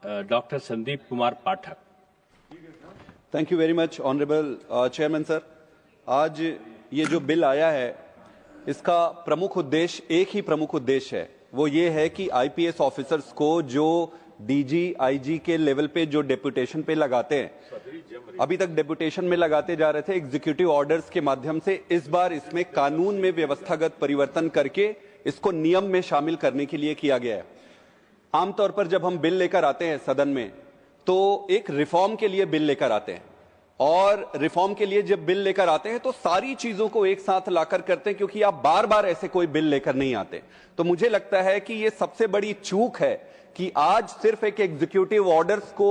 Doctor Sandeep Kumar Pathak. Thank you very much honourable chairman sir. आज ये जो बिल आया है इसका प्रमुख उद्देश्य, एक ही प्रमुख उद्देश्य है, वो ये है कि आईपीएस ऑफिसर्स को जो डीजी आईजी के लेवल पे जो डेपुटेशन पे लगाते हैं, अभी तक डेपुटेशन में लगाते जा रहे थे, एग्जीक्यूटिव ऑर्डर्स के माध्यम से इस बार इसमें कानून में व्यवस्थागत परिवर्तन करके इसको नियम में शामिल करने के लिए किया गया है। आमतौर पर जब हम बिल लेकर आते हैं सदन में तो एक रिफॉर्म के लिए बिल लेकर आते हैं, और रिफॉर्म के लिए जब बिल लेकर आते हैं तो सारी चीजों को एक साथ लाकर करते हैं, क्योंकि आप बार बार ऐसे कोई बिल लेकर नहीं आते। तो मुझे लगता है कि ये सबसे बड़ी चूक है कि आज सिर्फ एक एग्जीक्यूटिव ऑर्डर्स को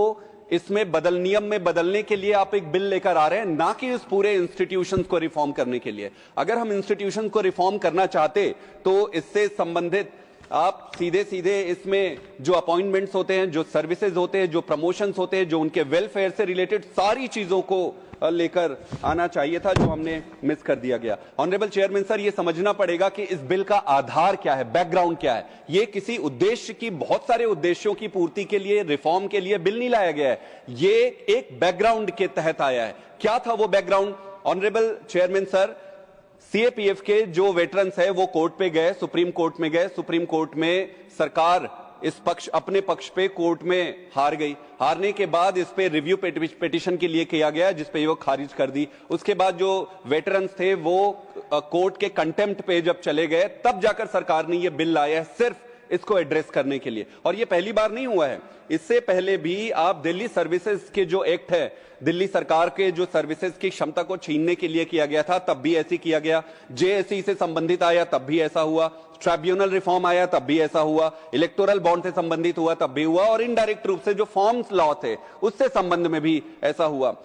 इसमें नियम में बदलने के लिए आप एक बिल लेकर आ रहे हैं, ना कि इस पूरे इंस्टीट्यूशंस को रिफॉर्म करने के लिए। अगर हम इंस्टीट्यूशंस को रिफॉर्म करना चाहते तो इससे संबंधित आप सीधे सीधे इसमें जो अपॉइंटमेंट्स होते हैं, जो सर्विसेज होते हैं, जो प्रमोशंस होते हैं, जो उनके वेलफेयर से रिलेटेड सारी चीजों को लेकर आना चाहिए था, जो हमने मिस कर दिया गया। ऑनरेबल चेयरमैन सर, ये समझना पड़ेगा कि इस बिल का आधार क्या है, बैकग्राउंड क्या है। ये किसी उद्देश्य की, बहुत सारे उद्देश्यों की पूर्ति के लिए, रिफॉर्म के लिए बिल नहीं लाया गया है। ये एक बैकग्राउंड के तहत आया है। क्या था वो background? Honourable chairman sir, CAPF के जो वेटरन्स है वो कोर्ट पे गए, सुप्रीम कोर्ट में गए। सुप्रीम कोर्ट में सरकार अपने पक्ष पे कोर्ट में हार गई। हारने के बाद इस पे रिव्यू पिटीशन के लिए किया गया, जिस पे वो खारिज कर दी। उसके बाद जो वेटरन्स थे वो कोर्ट के कंटेम्प्ट पे जब चले गए, तब जाकर सरकार ने ये बिल लाया है सिर्फ इसको एड्रेस करने के लिए। और ये पहली बार नहीं हुआ है, इससे पहले भी आप दिल्ली सर्विसेज के जो एक्ट है, दिल्ली सरकार के जो सर्विसेज की क्षमता को छीनने के लिए किया गया था, तब भी ऐसे किया गया। जेएससी से संबंधित आया तब भी ऐसा हुआ, ट्राइब्यूनल रिफॉर्म आया तब भी ऐसा हुआ, इलेक्टोरल बॉन्ड से संबंधित हुआ तब भी हुआ, और इनडायरेक्ट रूप से जो फॉर्म्स लॉ थे उससे संबंध में भी ऐसा हुआ।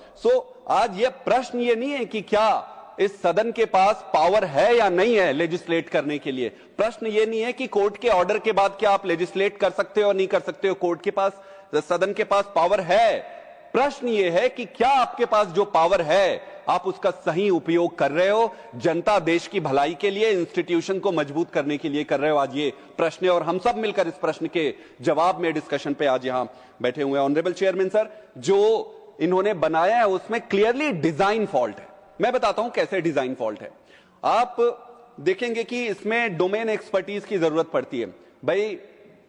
आज ये प्रश्न ये नहीं है कि क्या इस सदन के पास पावर है या नहीं है लेजिस्लेट करने के लिए। प्रश्न ये नहीं है कि कोर्ट के ऑर्डर के बाद क्या आप लेजिस्लेट कर सकते हो और नहीं कर सकते हो। कोर्ट के पास, सदन के पास पावर है। प्रश्न ये है कि क्या आपके पास जो पावर है आप उसका सही उपयोग कर रहे हो, जनता देश की भलाई के लिए, इंस्टीट्यूशन को मजबूत करने के लिए कर रहे हो। आज ये प्रश्न है और हम सब मिलकर इस प्रश्न के जवाब में डिस्कशन पे आज यहां बैठे हुए हैं। ऑनरेबल चेयरमैन सर, जो इन्होंने बनाया है उसमें क्लियरली डिजाइन फॉल्ट है। मैं बताता हूं कैसे डिजाइन फॉल्ट है। आप देखेंगे कि इसमें डोमेन एक्सपर्टीज की जरूरत पड़ती है। भाई,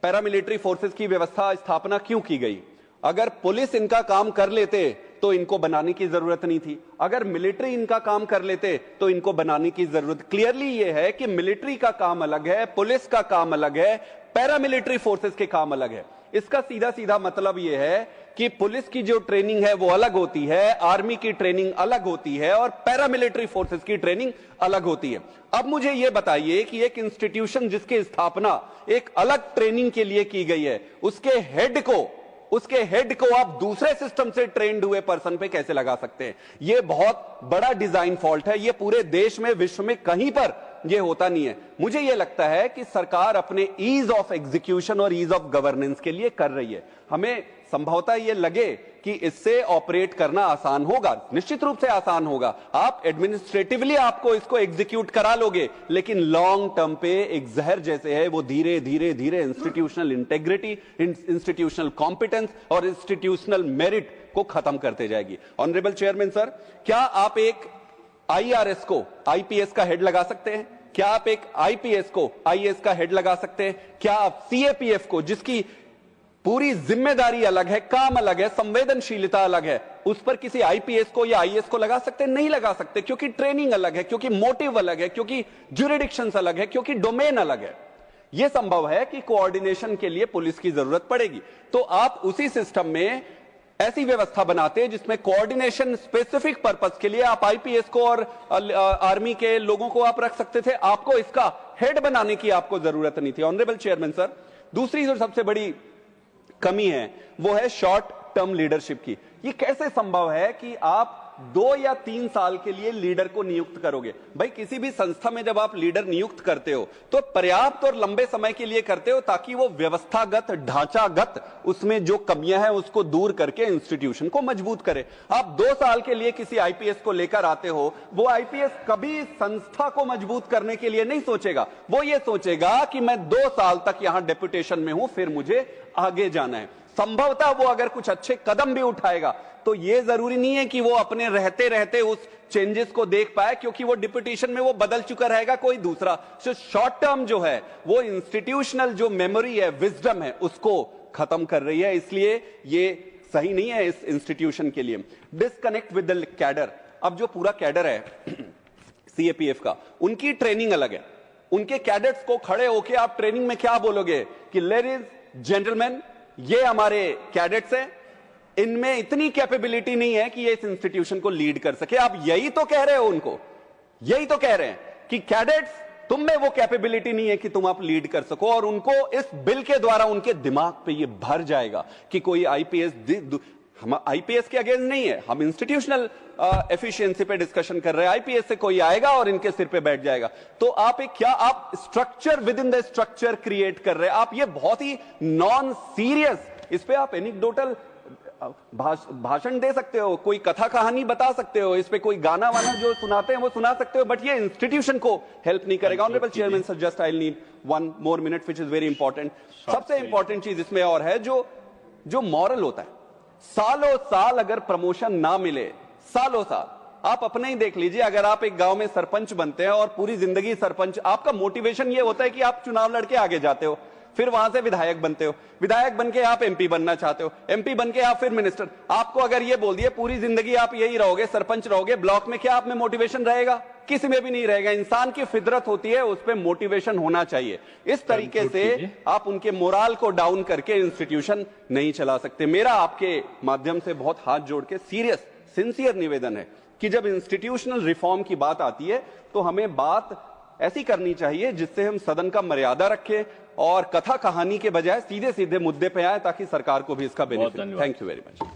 पैरामिलिट्री फोर्सेस की व्यवस्था स्थापना क्यों की गई? अगर पुलिस इनका काम कर लेते तो इनको बनाने की जरूरत नहीं थी। अगर मिलिट्री इनका काम कर लेते तो इनको बनाने की जरूरत। क्लियरली यह है कि मिलिट्री का काम अलग है, पुलिस का काम अलग है, पैरामिलिट्री फोर्सेस के काम अलग है। इसका सीधा सीधा मतलब यह है कि पुलिस की जो ट्रेनिंग है वो अलग होती है, आर्मी की ट्रेनिंग अलग होती है, और पैरामिलिट्री फोर्सेस की ट्रेनिंग अलग होती है। अब मुझे यह बताइए कि एक इंस्टीट्यूशन जिसकी स्थापना एक अलग ट्रेनिंग के लिए की गई है, उसके हेड को आप दूसरे सिस्टम से ट्रेंड हुए पर्सन पे कैसे लगा सकते हैं? यह बहुत बड़ा डिजाइन फॉल्ट है। यह पूरे देश में, विश्व में कहीं पर यह होता नहीं है। मुझे यह लगता है कि सरकार अपने ईज ऑफ एग्जीक्यूशन और ईज ऑफ गवर्नेंस के लिए कर रही है। हमें संभवतः यह लगे कि इससे ऑपरेट करना आसान होगा, निश्चित रूप से आसान होगा। आप एडमिनिस्ट्रेटिवली आपको इसको एग्जीक्यूट करा लोगे, लेकिन लॉन्ग टर्म पे एक जहर जैसे है, वो धीरे धीरे धीरे इंस्टीट्यूशनल इंटेग्रिटी, इंस्टीट्यूशनल कॉम्पिटेंस और इंस्टीट्यूशनल मेरिट को खत्म करते जाएगी। ऑनरेबल चेयरमैन सर, क्या आप एक आईआरएस को आईपीएस का हेड लगा सकते हैं? क्या आप एक आईपीएस को आईएएस का हेड लगा सकते हैं? क्या आप सीएपीएफ को, जिसकी पूरी जिम्मेदारी अलग है, काम अलग है, संवेदनशीलता अलग है, उस पर किसी आईपीएस को या आईएएस को लगा सकते हैं? नहीं लगा सकते, क्योंकि ट्रेनिंग अलग है, क्योंकि मोटिव अलग है, क्योंकि ज्यूरिडिक्शंस अलग है, क्योंकि डोमेन अलग है। यह संभव है कि कोऑर्डिनेशन के लिए पुलिस की जरूरत पड़ेगी, तो आप उसी सिस्टम में ऐसी व्यवस्था बनाते जिसमें कोऑर्डिनेशन स्पेसिफिक पर्पस के लिए आप आईपीएस को और आर्मी के लोगों को आप रख सकते थे। आपको इसका हेड बनाने की आपको जरूरत नहीं थी। ऑनरेबल चेयरमैन सर, दूसरी जो सबसे बड़ी कमी है वो है शॉर्ट टर्म लीडरशिप की। ये कैसे संभव है कि आप 2 या 3 साल के लिए लीडर को नियुक्त करोगे? भाई, किसी भी संस्था में जब आप लीडर नियुक्त करते हो तो पर्याप्त और लंबे समय के लिए करते हो, ताकि वो व्यवस्थागत, ढांचागत उसमें जो कमियां हैं उसको दूर करके इंस्टीट्यूशन को मजबूत करे। आप 2 साल के लिए किसी आईपीएस को लेकर आते हो, वो आईपीएस कभी संस्था को मजबूत करने के लिए नहीं सोचेगा। वो ये सोचेगा कि मैं 2 साल तक यहां डेपुटेशन में हूं, फिर मुझे आगे जाना है। संभवतः वो अगर कुछ अच्छे कदम भी उठाएगा तो ये जरूरी नहीं है कि वो अपने रहते रहते उस चेंजेस को देख पाए, क्योंकि वो डिप्यूटेशन में वो बदल चुका रहेगा कोई दूसरा। सो शॉर्ट टर्म जो है वो इंस्टीट्यूशनल जो मेमोरी है, विजडम है, उसको खत्म कर रही है। इसलिए ये सही नहीं है इस इंस्टीट्यूशन के लिए। Disconnect with the cadre. अब जो पूरा कैडर है सीएपीएफ का, उनकी ट्रेनिंग अलग है। उनके कैडेट्स को खड़े होके आप ट्रेनिंग में क्या बोलोगे कि लेडीज जेंटलमैन, ये हमारे कैडेट्स हैं, इनमें इतनी कैपेबिलिटी नहीं है कि ये इस इंस्टीट्यूशन को लीड कर सके। आप यही तो कह रहे हो उनको, यही तो कह रहे हैं कि कैडेट्स, तुम में वो कैपेबिलिटी नहीं है कि तुम आप लीड कर सको। और उनको इस बिल के द्वारा उनके दिमाग पे ये भर जाएगा कि कोई आईपीएस, हम आईपीएस के अगेंस्ट नहीं है, हम इंस्टीट्यूशनल एफिशिएंसी पे डिस्कशन कर रहे हैं। आईपीएस से कोई आएगा और इनके सिर पे बैठ जाएगा। तो आप एक क्या, आप structure with in the structure create कर रहे हैं। आप ये बहुत ही नॉन सीरियस, इस पे आप एनेक्डोटल भाषण दे सकते हो, कोई कथा कहानी बता सकते हो, इस पे कोई गाना वाना जो सुनाते हैं वो सुना सकते हो, बट ये इंस्टीट्यूशन को हेल्प नहीं करेगा। Honourable chairman sir, just I need one more minute which is very important. सबसे इंपॉर्टेंट चीज इसमें और है जो मॉरल होता है। सालों साल अगर प्रमोशन ना मिले, सालों साल, आप अपने ही देख लीजिए, अगर आप एक गांव में सरपंच बनते हैं और पूरी जिंदगी सरपंच, आपका मोटिवेशन ये होता है कि आप चुनाव लड़के आगे जाते हो, फिर वहां से विधायक बनते हो, विधायक बनके आप एमपी बनना चाहते हो, एमपी बनके आप फिर मिनिस्टर। आपको अगर ये बोल दिए पूरी जिंदगी आप यही रहोगे, सरपंच रहोगे ब्लॉक में, क्या आप में मोटिवेशन रहेगा? किसी में भी नहीं रहेगा। इंसान की फितरत होती है, उस पर मोटिवेशन होना चाहिए। इस तरीके से आप उनके मोराल को डाउन करके इंस्टीट्यूशन नहीं चला सकते। मेरा आपके माध्यम से बहुत हाथ जोड़ के सीरियस सिंसियर निवेदन है कि जब इंस्टीट्यूशनल रिफॉर्म की बात आती है तो हमें बात ऐसी करनी चाहिए जिससे हम सदन का मर्यादा रखें और कथा कहानी के बजाय सीधे सीधे मुद्दे पे आए, ताकि सरकार को भी इसका benefit. Thank you very much.